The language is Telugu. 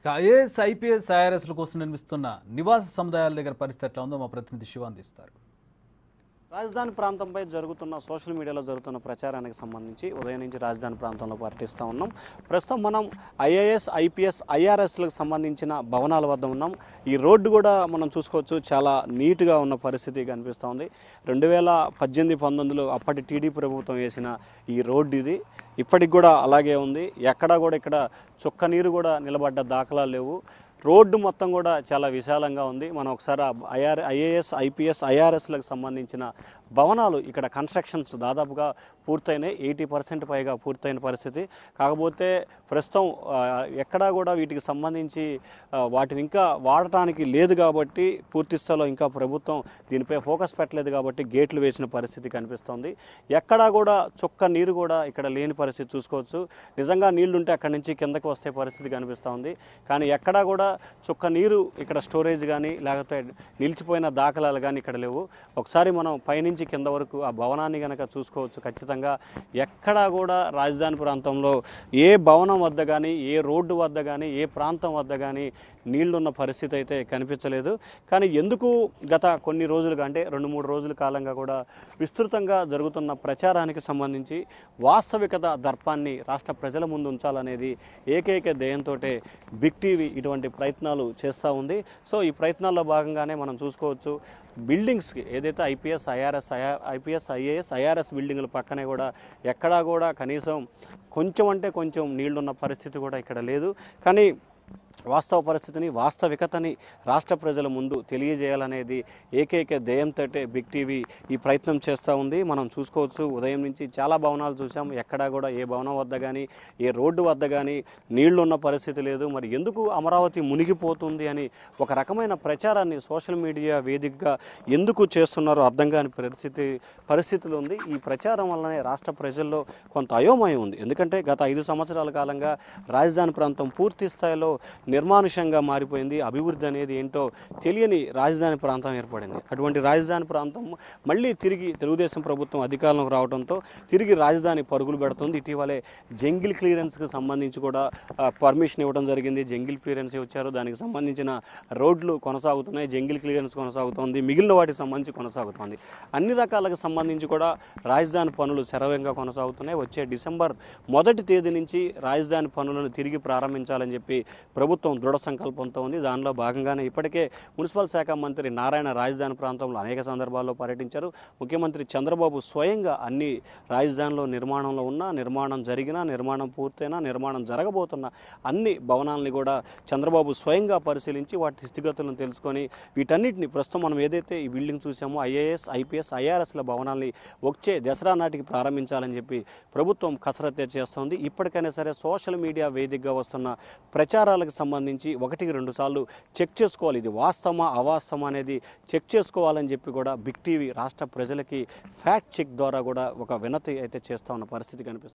ఐఏఎస్, ఐపీఎస్, ఐఆర్ఎస్ల కోసం నిర్మిస్తున్న నివాస సముదాయాల దగ్గర పరిస్థితి ఎట్లా ఉందో మా ప్రతినిధి శివ అందిస్తారు. రాజధాని ప్రాంతంపై జరుగుతున్న సోషల్ మీడియాలో జరుగుతున్న ప్రచారానికి సంబంధించి ఉదయం నుంచి రాజధాని ప్రాంతంలో పర్యటిస్తూ ఉన్నాం. ప్రస్తుతం మనం ఐఏఎస్, ఐపీఎస్, ఐఆర్ఎస్లకు సంబంధించిన భవనాల వద్ద ఉన్నాం. ఈ రోడ్డు కూడా మనం చూసుకోవచ్చు, చాలా నీట్గా ఉన్న పరిస్థితి కనిపిస్తూ ఉంది. 2018-19లో అప్పటి టీడీ ప్రభుత్వం వేసిన ఈ రోడ్డు ఇది ఇప్పటికి కూడా అలాగే ఉంది. ఎక్కడా కూడా ఇక్కడ చుక్క నీరు కూడా నిలబడ్డ దాఖలాలు లేవు. రోడ్డు మొత్తం కూడా చాలా విశాలంగా ఉంది. మనం ఒకసారి ఐఏఎస్, ఐపీఎస్, ఐఆర్ఎస్లకు సంబంధించిన భవనాలు ఇక్కడ కన్స్ట్రక్షన్స్ దాదాపుగా పూర్తయినాయి. 80% పైగా పూర్తయిన పరిస్థితి. కాకపోతే ప్రస్తుతం ఎక్కడా కూడా వీటికి సంబంధించి వాటిని ఇంకా వాడటానికి లేదు కాబట్టి పూర్తి స్థాయిలో ఇంకా ప్రభుత్వం దీనిపై ఫోకస్ పెట్టలేదు కాబట్టి గేట్లు వేసిన పరిస్థితి కనిపిస్తోంది. ఎక్కడా కూడా చుక్క నీరు కూడా ఇక్కడ లేని పరిస్థితి చూసుకోవచ్చు. నిజంగా నీళ్లుంటే అక్కడి నుంచి కిందకు వస్తే పరిస్థితి కనిపిస్తోంది. కానీ ఎక్కడా కూడా చుక్క నీరు ఇక్కడ స్టోరేజ్ కానీ లేకపోతే నిలిచిపోయిన దాఖలాలు కానీ ఇక్కడ లేవు. ఒకసారి మనం పైనుంచి కింద వరకు ఆ భవనాన్ని కనుక చూసుకోవచ్చు. ఖచ్చితంగా ఎక్కడా కూడా రాజధాని ప్రాంతంలో ఏ భవనం వద్ద కానీ, ఏ రోడ్డు వద్ద కానీ, ఏ ప్రాంతం వద్ద కానీ నీళ్లున్న పరిస్థితి అయితే కనిపించలేదు. కానీ ఎందుకు గత కొన్ని రోజులుగా అంటే 2-3 రోజుల కాలంగా కూడా విస్తృతంగా జరుగుతున్న ప్రచారానికి సంబంధించి వాస్తవికత దర్పాన్ని రాష్ట్ర ప్రజల ముందు ఉంచాలనేది ఏకైక ధ్యేయంతో బిగ్ టీవీ ఇటువంటి ప్రయత్నాలు చేస్తూ ఉంది. సో ఈ ప్రయత్నాల్లో భాగంగానే మనం చూసుకోవచ్చు, బిల్డింగ్స్కి ఏదైతే ఐపీఎస్, ఐఏఎస్, ఐఆర్ఎస్ బిల్డింగుల పక్కనే కూడా ఎక్కడా కూడా కనీసం కొంచెం అంటే కొంచెం నీళ్లున్న పరిస్థితి కూడా ఇక్కడ లేదు. కానీ వాస్తవ పరిస్థితిని, వాస్తవికతని రాష్ట్ర ప్రజల ముందు తెలియజేయాలనేది ఏకైక ధ్యేయంతో బిగ్ టీవీ ఈ ప్రయత్నం చేస్తూ ఉంది. మనం చూసుకోవచ్చు, ఉదయం నుంచి చాలా భవనాలు చూసాం. ఎక్కడా కూడా ఏ భవనం వద్ద కానీ, ఏ రోడ్డు వద్ద కానీ నీళ్లు ఉన్న పరిస్థితి లేదు. మరి ఎందుకు అమరావతి మునిగిపోతుంది అని ఒక రకమైన ప్రచారాన్ని సోషల్ మీడియా వేదికగా ఎందుకు చేస్తున్నారో అర్థం కాని పరిస్థితులు ఉంది. ఈ ప్రచారం వల్లనే రాష్ట్ర ప్రజల్లో కొంత అయోమయం ఉంది. ఎందుకంటే గత 5 సంవత్సరాల కాలంగా రాజధాని ప్రాంతం పూర్తి స్థాయిలో నిర్మానుషంగా మారిపోయింది. అభివృద్ధి అనేది ఏంటో తెలియని రాజధాని ప్రాంతం ఏర్పడింది. అటువంటి రాజధాని ప్రాంతం మళ్ళీ తిరిగి తెలుగుదేశం ప్రభుత్వం అధికారంలోకి రావడంతో తిరిగి రాజధాని పరుగులు పెడుతుంది. ఇటీవలే జంగిల్ క్లియరెన్స్కి సంబంధించి కూడా పర్మిషన్ ఇవ్వడం జరిగింది. జంగిల్ క్లియరెన్స్ వచ్చారు, దానికి సంబంధించిన రోడ్లు కొనసాగుతున్నాయి, జంగిల్ క్లియరెన్స్ కొనసాగుతోంది, మిగిలిన వాటికి సంబంధించి కొనసాగుతోంది. అన్ని రకాలకు సంబంధించి కూడా రాజధాని పనులు శరవేగంగా కొనసాగుతున్నాయి. వచ్చే డిసెంబర్ 1వ తేదీ నుంచి రాజధాని పనులను తిరిగి ప్రారంభించాలని చెప్పి ప్రభుత్వం దృఢ సంకల్పంతో ఉంది. దానిలో భాగంగానే ఇప్పటికే మున్సిపల్ శాఖ మంత్రి నారాయణ రాజధాని ప్రాంతంలో అనేక సందర్భాల్లో పర్యటించారు. ముఖ్యమంత్రి చంద్రబాబు స్వయంగా అన్ని రాజధానిలో నిర్మాణంలో ఉన్న, నిర్మాణం జరిగినా, నిర్మాణం పూర్తయినా, నిర్మాణం జరగబోతున్న అన్ని భవనాలని కూడా చంద్రబాబు స్వయంగా పరిశీలించి వాటి స్థితిగతులను తెలుసుకొని వీటన్నిటిని ప్రస్తుతం మనం ఏదైతే ఈ బిల్డింగ్ చూసామో ఐఏఎస్, ఐపీఎస్, ఐఆర్ఎస్ల భవనాల్ని వచ్చే దసరా నాటికి ప్రారంభించాలని చెప్పి ప్రభుత్వం కసరత్తు చేస్తోంది. ఇప్పటికైనా సరే సోషల్ మీడియా వేదికగా వస్తున్న ప్రచారాలకు సంబంధించి 1-2 సార్లు చెక్ చేసుకోవాలి. ఇది వాస్తవమా అవాస్తవమా అనేది చెక్ చేసుకోవాలని చెప్పి కూడా బిగ్ టీవీ రాష్ట్ర ప్రజలకి ఫ్యాక్ట్ చెక్ ద్వారా కూడా ఒక వినతి అయితే చేస్తూ ఉన్న పరిస్థితి కనిపిస్తుంది.